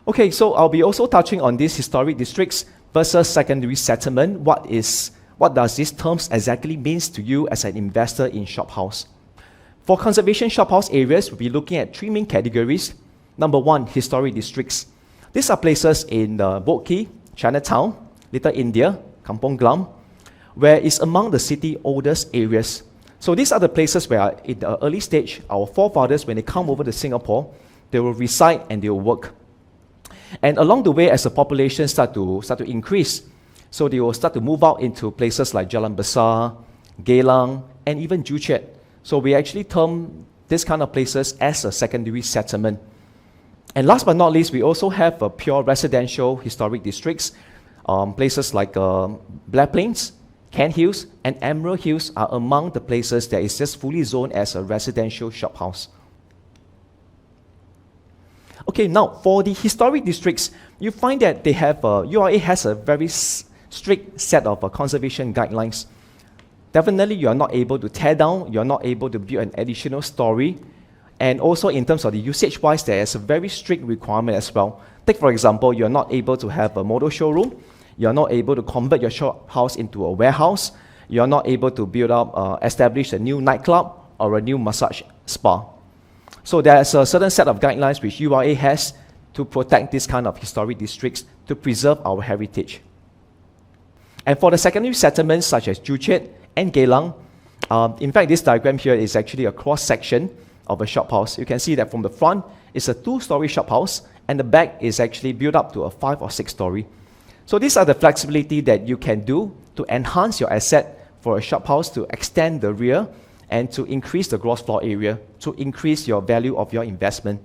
Okay, so I'll be also touching on these historic districts versus secondary settlement. What does these terms exactly means to you as an investor in Shophouse? For conservation shophouse areas, we'll be looking at three main categories. Number one, historic districts. These are places in Boat Quay, Chinatown, Little India, Kampong Glam, where it's among the city oldest areas. So these are the places where in the early stage, our forefathers, when they come over to Singapore, they will reside and they will work. And along the way, as the population start to increase, so they will start to move out into places like Jalan Besar, Geylang, and even Joo Chiat. So we actually term this kind of places as a secondary settlement. And last but not least, we also have pure residential historic districts. Places like Blair Plains, Kent Hills, and Emerald Hills are among the places that is just fully zoned as a residential shophouse. Okay, now for the historic districts, you find that they have, URA has a very strict set of conservation guidelines. Definitely, you are not able to tear down, you are not able to build an additional story. And also in terms of the usage-wise, there is a very strict requirement as well. Take for example, you are not able to have a motor showroom, you are not able to convert your shophouse into a warehouse, you are not able to build up, establish a new nightclub or a new massage spa. So there's a certain set of guidelines which URA has to protect this kind of historic districts to preserve our heritage. And for the secondary settlements such as Joo Chiat and Geylang, in fact, this diagram here is actually a cross-section of a shophouse. You can see that from the front, it's a 2-story shophouse, and the back is actually built up to a 5 or 6-story. So these are the flexibility that you can do to enhance your asset for a shophouse, to extend the rear, and to increase the gross floor area, to increase your value of your investment.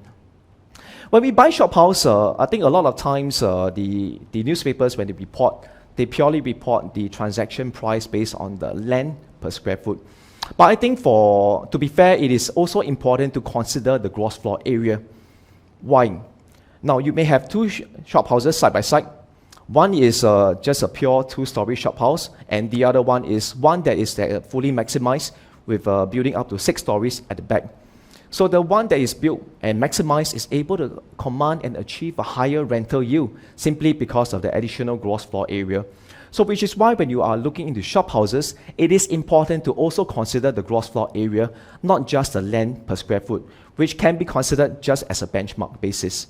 When we buy shophouse, I think a lot of times the newspapers, when they report, they purely report the transaction price based on the land per square foot. But I think to be fair, it is also important to consider the gross floor area. Why? Now, you may have two shophouses side by side. One is just a pure 2-story shophouse, and the other one is one that is fully maximized with building up to 6 stories at the back. So the one that is built and maximized is able to command and achieve a higher rental yield simply because of the additional gross floor area. So which is why when you are looking into shophouses, it is important to also consider the gross floor area, not just the land per square foot, which can be considered just as a benchmark basis.